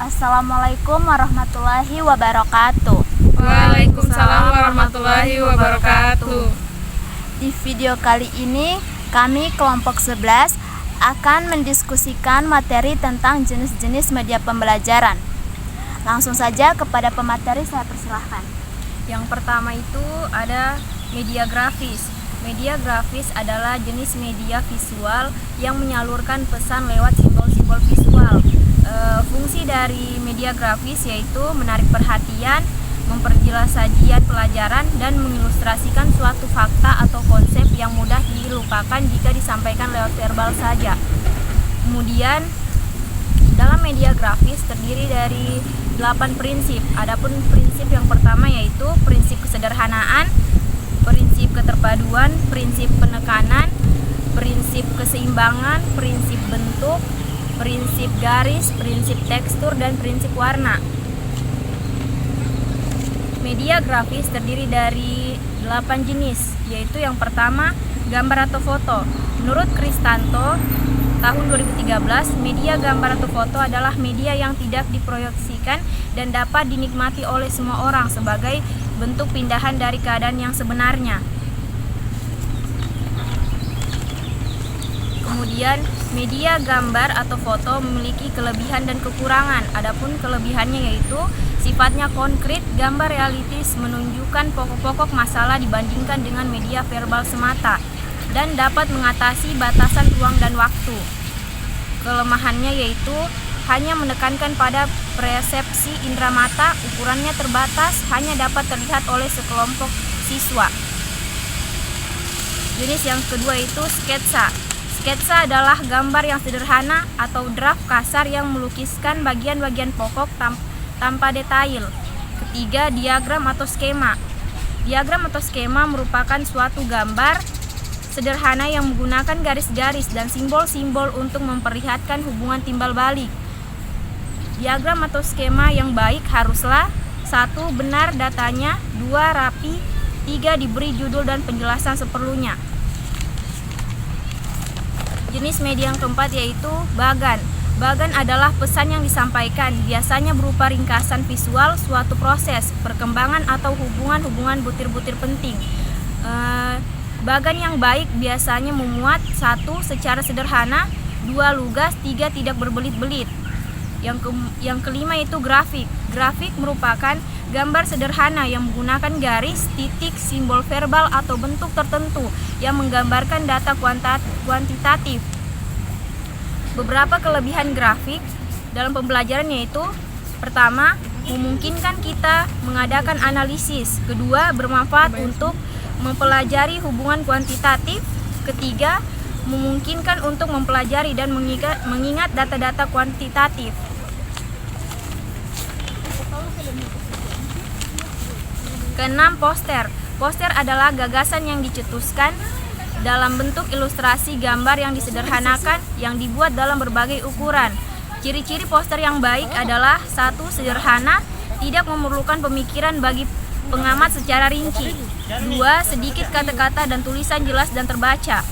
Assalamualaikum warahmatullahi wabarakatuh. Waalaikumsalam warahmatullahi wabarakatuh. Di video kali ini, kami kelompok 11 akan mendiskusikan materi tentang jenis-jenis media pembelajaran. Langsung saja kepada pemateri saya persilahkan. Yang pertama itu ada media grafis. Media grafis adalah jenis media visual yang menyalurkan pesan lewat simbol-simbol visual. Fungsi dari media grafis yaitu menarik perhatian, memperjelas sajian pelajaran, dan mengilustrasikan suatu fakta atau konsep yang mudah dilupakan jika disampaikan lewat verbal saja. Kemudian, dalam media grafis terdiri dari 8 prinsip. Adapun prinsip yang pertama yaitu prinsip kesederhanaan, prinsip keterpaduan, prinsip penekanan, prinsip keseimbangan, prinsip bentuk, prinsip garis, prinsip tekstur, dan prinsip warna. Media grafis terdiri dari 8 jenis, yaitu yang pertama gambar atau foto. Menurut Kristanto tahun 2013, media gambar atau foto adalah media yang tidak diproyeksikan dan dapat dinikmati oleh semua orang sebagai bentuk pindahan dari keadaan yang sebenarnya. Kemudian, media gambar atau foto memiliki kelebihan dan kekurangan. Adapun kelebihannya yaitu sifatnya konkret, gambar realistis, menunjukkan pokok-pokok masalah dibandingkan dengan media verbal semata, dan dapat mengatasi batasan ruang dan waktu. Kelemahannya yaitu hanya menekankan pada persepsi indera mata, ukurannya terbatas, hanya dapat terlihat oleh sekelompok siswa. Jenis yang kedua itu sketsa. Sketsa adalah gambar yang sederhana atau draft kasar yang melukiskan bagian-bagian pokok tanpa detail. Ketiga, diagram atau skema. Diagram atau skema merupakan suatu gambar sederhana yang menggunakan garis-garis dan simbol-simbol untuk memperlihatkan hubungan timbal balik. Diagram atau skema yang baik haruslah 1. Benar datanya, 2. Rapi, 3. Diberi judul dan penjelasan seperlunya. Jenis media yang keempat yaitu bagan. Bagan adalah pesan yang disampaikan, biasanya berupa ringkasan visual suatu proses, perkembangan atau hubungan-hubungan butir-butir penting. Bagan yang baik biasanya memuat 1. Secara sederhana, 2. Lugas, 3. Tidak berbelit-belit. Yang kelima itu grafik. Grafik merupakan gambar sederhana yang menggunakan garis, titik, simbol verbal atau bentuk tertentu yang menggambarkan data kuantitatif. Beberapa kelebihan grafik dalam pembelajaran yaitu: pertama, memungkinkan kita mengadakan analisis. Kedua, bermanfaat untuk mempelajari hubungan kuantitatif. Ketiga, memungkinkan untuk mempelajari dan mengingat data-data kuantitatif. Keenam, poster. Poster adalah gagasan yang dicetuskan dalam bentuk ilustrasi gambar yang disederhanakan yang dibuat dalam berbagai ukuran. Ciri-ciri poster yang baik adalah 1. Sederhana, tidak memerlukan pemikiran bagi pengamat secara rinci. 2. Sedikit kata-kata dan tulisan jelas dan terbaca.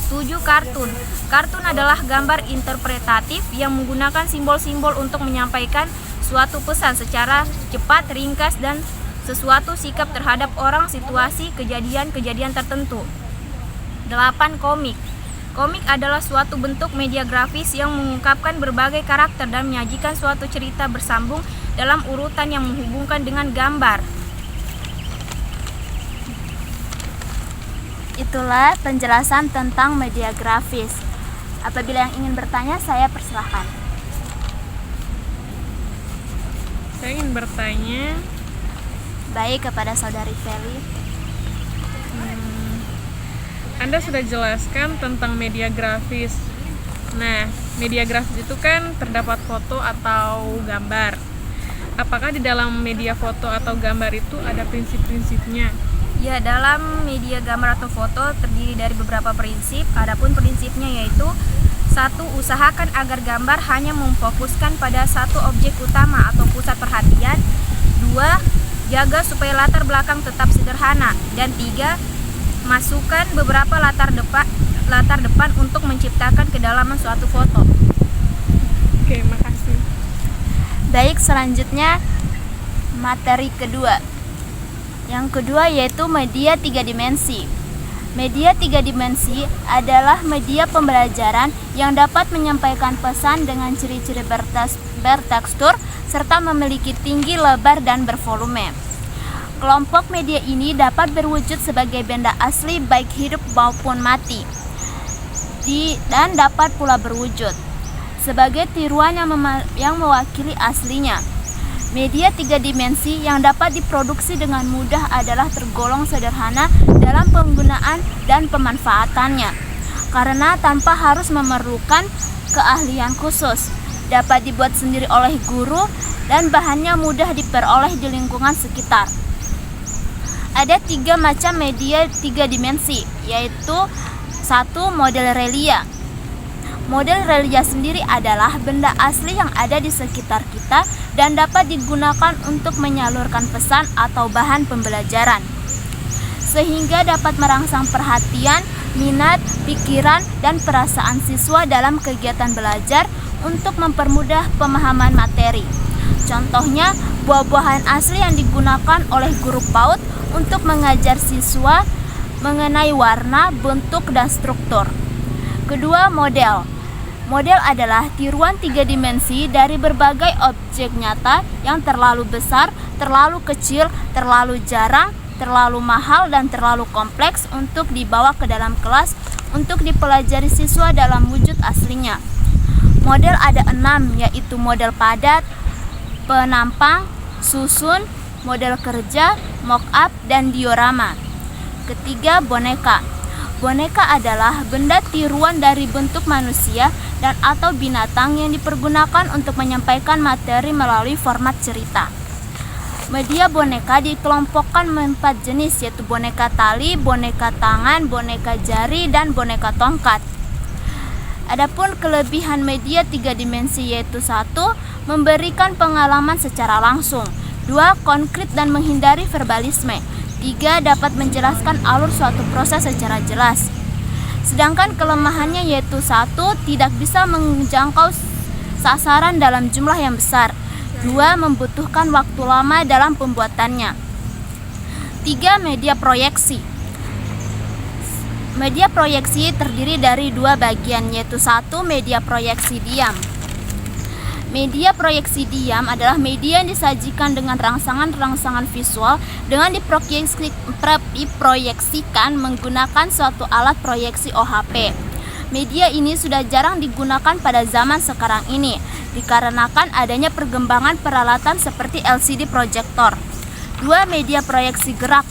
7. Kartun. Kartun adalah gambar interpretatif yang menggunakan simbol-simbol untuk menyampaikan suatu pesan secara cepat, ringkas, dan sesuatu sikap terhadap orang, situasi, kejadian-kejadian tertentu. 8. Komik. Komik adalah suatu bentuk media grafis yang mengungkapkan berbagai karakter dan menyajikan suatu cerita bersambung dalam urutan yang menghubungkan dengan gambar. Itulah penjelasan tentang media grafis. Apabila yang ingin bertanya, saya persilahkan. Saya ingin bertanya, Baik, kepada saudari Feli. Anda sudah jelaskan tentang media grafis. Nah, media grafis itu kan terdapat foto atau gambar. Apakah di dalam media foto atau gambar itu ada prinsip-prinsipnya? Ya, dalam media gambar atau foto terdiri dari beberapa prinsip. Adapun prinsipnya yaitu: 1. Usahakan agar gambar hanya memfokuskan pada satu objek utama atau pusat perhatian. 2. Jaga supaya latar belakang tetap sederhana. Dan 3. Masukkan beberapa latar depan untuk menciptakan kedalaman suatu foto. Oke, makasih. Baik, selanjutnya materi kedua. Yang kedua yaitu media 3 dimensi. Media 3 dimensi adalah media pembelajaran yang dapat menyampaikan pesan dengan ciri-ciri bertekstur serta memiliki tinggi, lebar, dan bervolume. Kelompok media ini dapat berwujud sebagai benda asli baik hidup maupun mati, dan dapat pula berwujud sebagai tiruan yang mewakili aslinya. Media 3 dimensi yang dapat diproduksi dengan mudah adalah tergolong sederhana dalam penggunaan dan pemanfaatannya, karena tanpa harus memerlukan keahlian khusus, dapat dibuat sendiri oleh guru, dan bahannya mudah diperoleh di lingkungan sekitar. Ada 3 macam media 3 dimensi, yaitu 1. Model relia. Model relia sendiri adalah benda asli yang ada di sekitar kita dan dapat digunakan untuk menyalurkan pesan atau bahan pembelajaran, sehingga dapat merangsang perhatian, minat, pikiran, dan perasaan siswa dalam kegiatan belajar untuk mempermudah pemahaman materi. Contohnya, buah-buahan asli yang digunakan oleh guru PAUD untuk mengajar siswa mengenai warna, bentuk, dan struktur. Kedua, model. Model adalah tiruan 3 dimensi dari berbagai objek nyata yang terlalu besar, terlalu kecil, terlalu jarang, terlalu mahal, dan terlalu kompleks untuk dibawa ke dalam kelas untuk dipelajari siswa dalam wujud aslinya. Model ada 6, yaitu model padat, penampang, susun, model kerja, mock-up, dan diorama. Ketiga, boneka. Boneka adalah benda tiruan dari bentuk manusia dan atau binatang yang dipergunakan untuk menyampaikan materi melalui format cerita. Media boneka dikelompokkan menjadi 4 jenis, yaitu boneka tali, boneka tangan, boneka jari, dan boneka tongkat. Adapun kelebihan media 3 dimensi yaitu 1. Memberikan pengalaman secara langsung. 2. Konkret dan menghindari verbalisme. 3. Dapat menjelaskan alur suatu proses secara jelas. Sedangkan kelemahannya yaitu 1. Tidak bisa menjangkau sasaran dalam jumlah yang besar. 2. Membutuhkan waktu lama dalam pembuatannya. 3. Media proyeksi. Media proyeksi terdiri dari 2 bagian, yaitu 1. Media proyeksi diam. Media proyeksi diam adalah media yang disajikan dengan rangsangan-rangsangan visual dengan diproyeksikan menggunakan suatu alat proyeksi OHP. Media ini sudah jarang digunakan pada zaman sekarang ini, dikarenakan adanya perkembangan peralatan seperti LCD proyektor. 2. Media proyeksi gerak.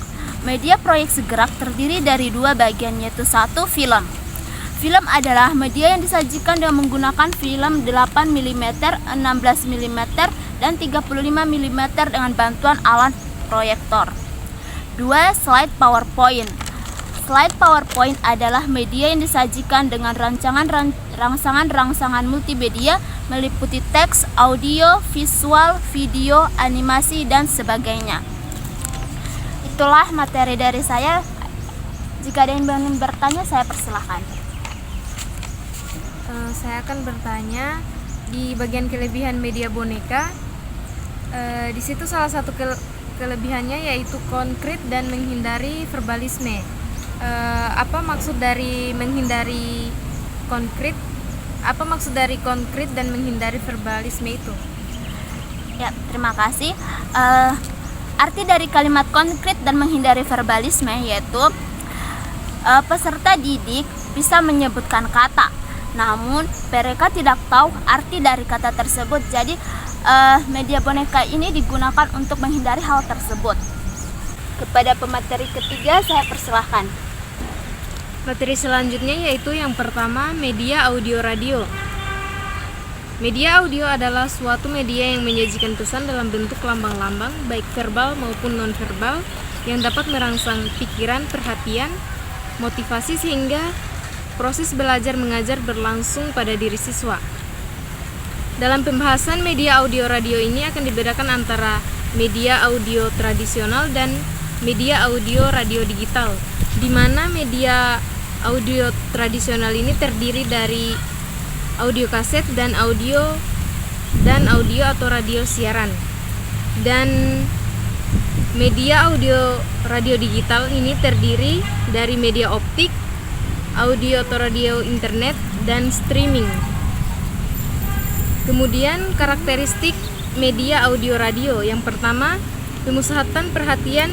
Media proyeksi gerak terdiri dari 2 bagian, yaitu 1. Film. Film adalah media yang disajikan dengan menggunakan film 8 mm, 16 mm, dan 35 mm dengan bantuan alat proyektor. 2. Slide PowerPoint. Slide PowerPoint adalah media yang disajikan dengan rangsangan multimedia meliputi teks, audio, visual, video, animasi, dan sebagainya. Itulah materi dari saya. Jika ada yang ingin bertanya, saya persilahkan. Saya akan bertanya di bagian kelebihan media boneka. Di situ salah satu kelebihannya yaitu konkret dan menghindari verbalisme. Apa maksud dari menghindari konkret? Apa maksud dari konkret dan menghindari verbalisme itu? Ya, terima kasih. Arti dari kalimat konkret dan menghindari verbalisme yaitu peserta didik bisa menyebutkan kata, namun mereka tidak tahu arti dari kata tersebut. Jadi media boneka ini digunakan untuk menghindari hal tersebut. Kepada pemateri ketiga, saya persilahkan. Materi selanjutnya yaitu yang pertama, media audio radio. Media audio adalah suatu media yang menyajikan pesan dalam bentuk lambang-lambang, baik verbal maupun non-verbal, yang dapat merangsang pikiran, perhatian, motivasi sehingga proses belajar mengajar berlangsung pada diri siswa. Dalam pembahasan media audio radio ini akan dibedakan antara media audio tradisional dan media audio radio digital, di mana media audio tradisional ini terdiri dari audio kaset dan audio dan audio atau radio siaran. Dan media audio radio digital ini terdiri dari media optik, audio atau radio internet, dan streaming. Kemudian karakteristik media audio radio yang pertama, pemusatan perhatian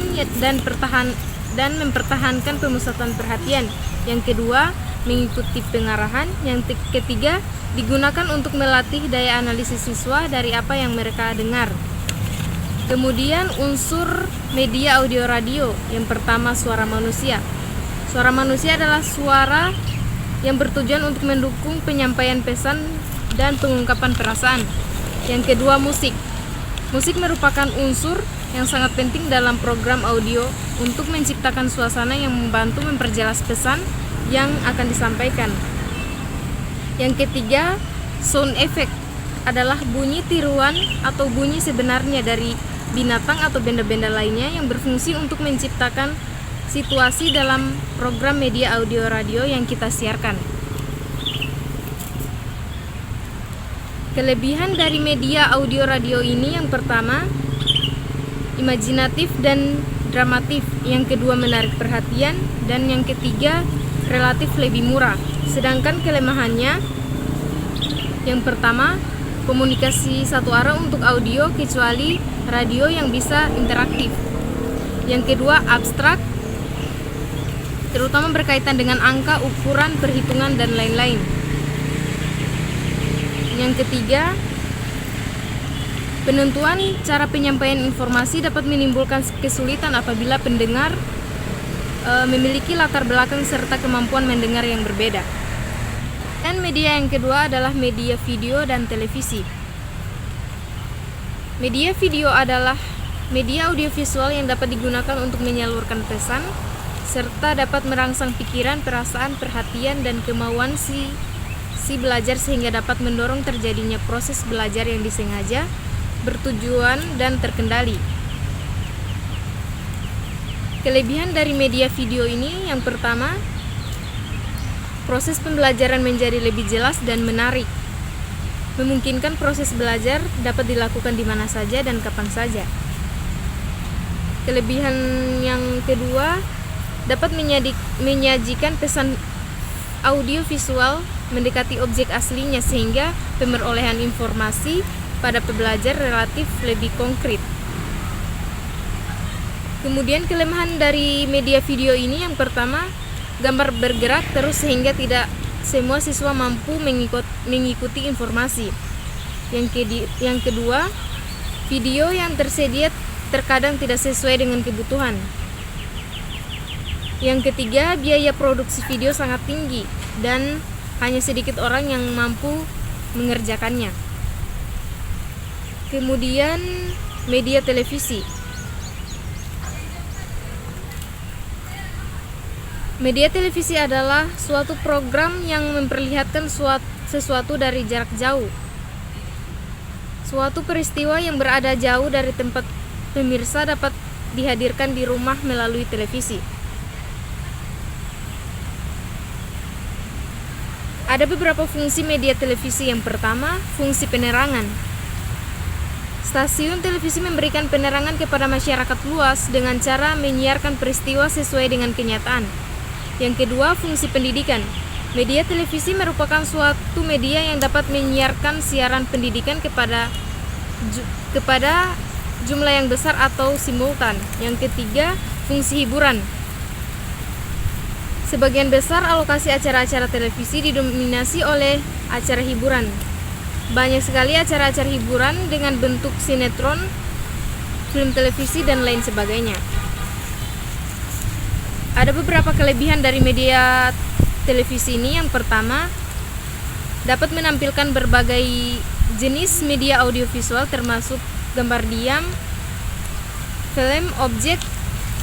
dan mempertahankan pemusatan perhatian. Yang kedua, mengikuti pengarahan. Yang ketiga, digunakan untuk melatih daya analisis siswa dari apa yang mereka dengar. Kemudian unsur media audio radio yang pertama, suara manusia. Suara manusia adalah suara yang bertujuan untuk mendukung penyampaian pesan dan pengungkapan perasaan. Yang kedua, musik. Musik merupakan unsur yang sangat penting dalam program audio untuk menciptakan suasana yang membantu memperjelas pesan yang akan disampaikan. Yang ketiga, sound effect adalah bunyi tiruan atau bunyi sebenarnya dari binatang atau benda-benda lainnya yang berfungsi untuk menciptakan situasi dalam program media audio radio yang kita siarkan. Kelebihan dari media audio radio ini yang pertama, imajinatif dan dramatif. Yang kedua, menarik perhatian. Dan yang ketiga, relatif lebih murah. Sedangkan kelemahannya, yang pertama, komunikasi satu arah untuk audio kecuali radio yang bisa interaktif. Yang kedua, abstrak, terutama berkaitan dengan angka, ukuran, perhitungan, dan lain-lain. Yang ketiga, penentuan cara penyampaian informasi dapat menimbulkan kesulitan apabila pendengar memiliki latar belakang serta kemampuan mendengar yang berbeda. Dan media yang kedua adalah media video dan televisi. Media video adalah media audiovisual yang dapat digunakan untuk menyalurkan pesan serta dapat merangsang pikiran, perasaan, perhatian, dan kemauan si belajar sehingga dapat mendorong terjadinya proses belajar yang disengaja, bertujuan, dan terkendali. Kelebihan dari media video ini yang pertama, proses pembelajaran menjadi lebih jelas dan menarik. Memungkinkan proses belajar dapat dilakukan di mana saja dan kapan saja. Kelebihan yang kedua, dapat menyajikan pesan audio visual mendekati objek aslinya sehingga pemerolehan informasi pada pembelajar relatif lebih konkret. Kemudian kelemahan dari media video ini yang pertama, gambar bergerak terus sehingga tidak semua siswa mampu mengikuti informasi. Yang kedua, video yang tersedia terkadang tidak sesuai dengan kebutuhan. Yang ketiga, biaya produksi video sangat tinggi dan hanya sedikit orang yang mampu mengerjakannya. Kemudian media televisi. Media televisi adalah suatu program yang memperlihatkan sesuatu dari jarak jauh. Suatu peristiwa yang berada jauh dari tempat pemirsa dapat dihadirkan di rumah melalui televisi. Ada beberapa fungsi media televisi. Yang pertama, fungsi penerangan. Stasiun televisi memberikan penerangan kepada masyarakat luas dengan cara menyiarkan peristiwa sesuai dengan kenyataan. Yang kedua, fungsi pendidikan. Media televisi merupakan suatu media yang dapat menyiarkan siaran pendidikan kepada jumlah yang besar atau simultan. Yang ketiga, fungsi hiburan. Sebagian besar alokasi acara-acara televisi didominasi oleh acara hiburan. Banyak sekali acara-acara hiburan dengan bentuk sinetron, film televisi, dan lain sebagainya. Ada beberapa kelebihan dari media televisi ini. Yang pertama, dapat menampilkan berbagai jenis media audiovisual termasuk gambar diam, film, objek,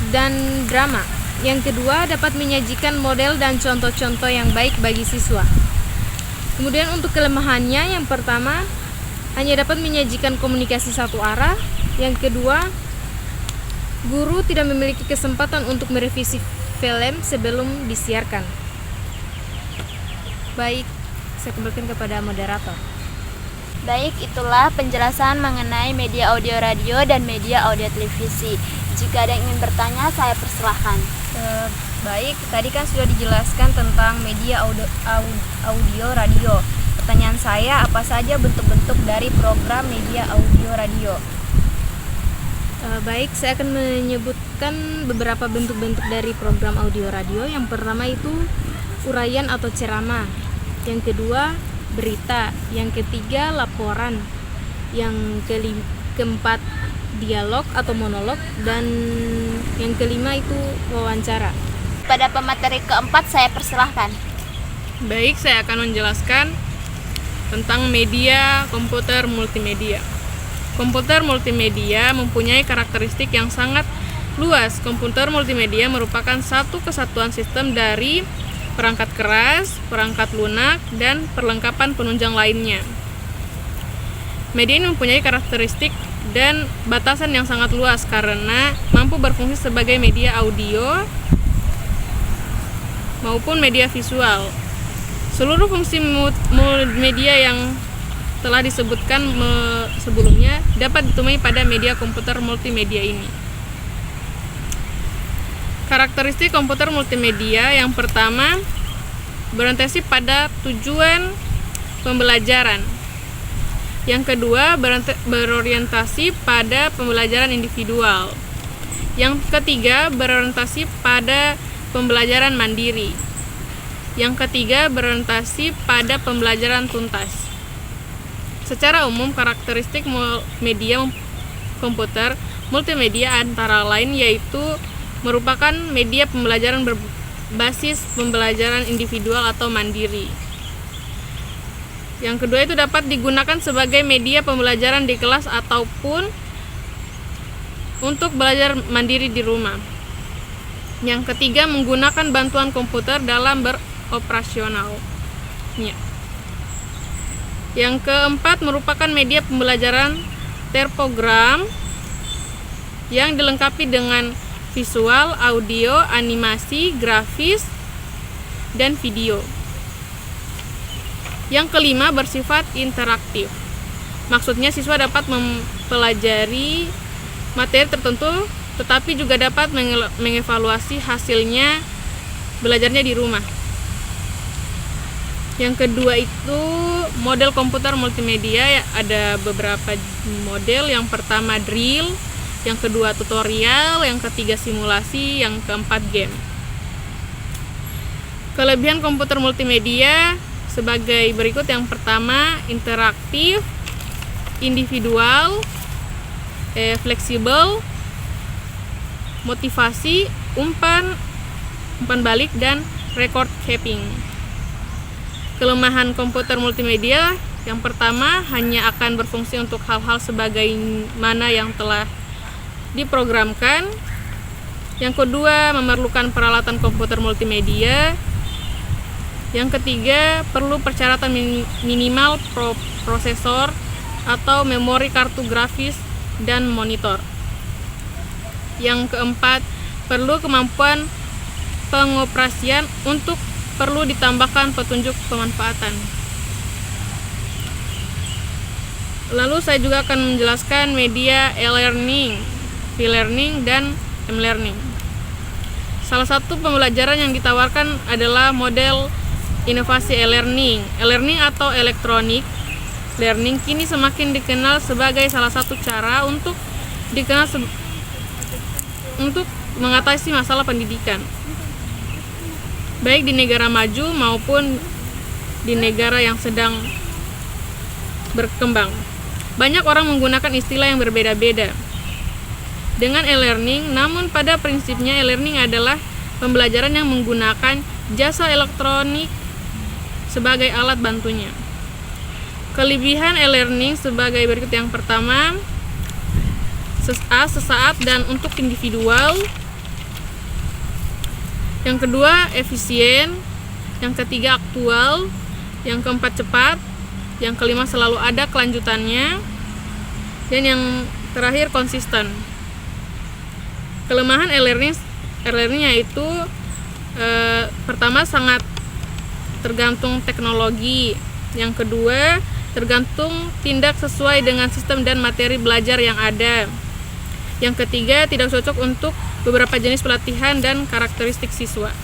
dan drama. Yang kedua, dapat menyajikan model dan contoh-contoh yang baik bagi siswa. Kemudian untuk kelemahannya, yang pertama, hanya dapat menyajikan komunikasi satu arah. Yang kedua, guru tidak memiliki kesempatan untuk merevisi film sebelum disiarkan. Baik, saya kembalikan kepada moderator. Baik, itulah penjelasan mengenai media audio radio dan media audio televisi. Jika ada yang ingin bertanya, saya persilahkan. Baik, tadi kan sudah dijelaskan tentang media audio radio. Pertanyaan saya, apa saja bentuk-bentuk dari program media audio radio? Baik, saya akan menyebutkan beberapa bentuk-bentuk dari program audio radio. Yang pertama itu uraian atau ceramah. Yang kedua, berita. Yang ketiga, laporan. Yang keempat, dialog atau monolog. Dan yang kelima itu wawancara. Pada pemateri keempat, saya persilahkan. Baik, saya akan menjelaskan tentang media komputer multimedia. Komputer multimedia mempunyai karakteristik yang sangat luas. Komputer multimedia merupakan satu kesatuan sistem dari perangkat keras, perangkat lunak, dan perlengkapan penunjang lainnya. Media ini mempunyai karakteristik dan batasan yang sangat luas karena mampu berfungsi sebagai media audio maupun media visual. Seluruh fungsi multimedia yang telah disebutkan sebelumnya dapat ditemui pada media komputer multimedia ini. Karakteristik komputer multimedia yang pertama, berorientasi pada tujuan pembelajaran. Yang kedua, berorientasi pada pembelajaran individual. Yang ketiga, berorientasi pada pembelajaran mandiri. Yang ketiga, berorientasi pada pembelajaran tuntas. Secara umum, karakteristik media komputer multimedia antara lain yaitu merupakan media pembelajaran berbasis pembelajaran individual atau mandiri. Yang kedua itu dapat digunakan sebagai media pembelajaran di kelas ataupun untuk belajar mandiri di rumah. Yang ketiga, menggunakan bantuan komputer dalam beroperasional. Yang keempat merupakan media pembelajaran terprogram yang dilengkapi dengan visual, audio, animasi, grafis, dan video. Yang kelima bersifat interaktif. Maksudnya siswa dapat mempelajari materi tertentu tetapi juga dapat mengevaluasi hasilnya belajarnya di rumah. Yang kedua itu model komputer multimedia, ada beberapa model. Yang pertama drill, yang kedua tutorial, yang ketiga simulasi, yang keempat game. Kelebihan komputer multimedia sebagai berikut. Yang pertama, interaktif, individual, fleksibel, motivasi, umpan balik, dan record keeping. Kelemahan komputer multimedia yang pertama, hanya akan berfungsi untuk hal-hal sebagaimana yang telah diprogramkan. Yang kedua, memerlukan peralatan komputer multimedia. Yang ketiga, perlu persyaratan minimal prosesor atau memori kartu grafis dan monitor. Yang keempat, perlu kemampuan pengoperasian untuk perlu ditambahkan petunjuk pemanfaatan. Lalu saya juga akan menjelaskan media e-learning, v-learning, dan m-learning. Salah satu pembelajaran yang ditawarkan adalah model inovasi e-learning. E-learning atau electronic learning kini semakin dikenal sebagai salah satu cara untuk mengatasi masalah pendidikan, baik di negara maju maupun di negara yang sedang berkembang. Banyak orang menggunakan istilah yang berbeda-beda dengan e-learning, namun pada prinsipnya e-learning adalah pembelajaran yang menggunakan jasa elektronik sebagai alat bantunya. Kelebihan e-learning sebagai berikut. Yang pertama, sesaat dan untuk individual. Yang kedua, efisien. Yang ketiga, aktual. Yang keempat, cepat. Yang kelima, selalu ada kelanjutannya. Dan yang terakhir, konsisten. Kelemahan e-learning yaitu pertama, sangat tergantung teknologi. Yang kedua, tergantung tindak sesuai dengan sistem dan materi belajar yang ada. Yang ketiga, tidak cocok untuk beberapa jenis pelatihan dan karakteristik siswa.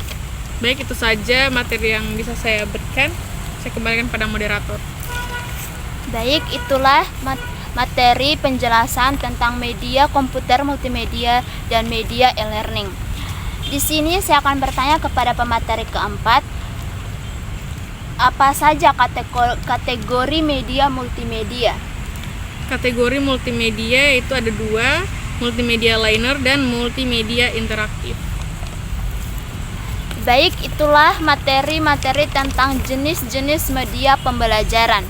Baik, itu saja materi yang bisa saya berikan. Saya kembalikan pada moderator. Baik, itulah materi penjelasan tentang media komputer multimedia dan media e-learning. Di sini saya akan bertanya kepada pemateri keempat, apa saja kategori media multimedia? Kategori multimedia itu ada dua, multimedia liner dan multimedia interaktif. Baik, itulah materi-materi tentang jenis-jenis media pembelajaran.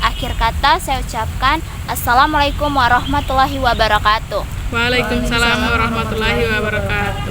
Akhir kata saya ucapkan Assalamualaikum warahmatullahi wabarakatuh. Waalaikumsalam warahmatullahi wabarakatuh.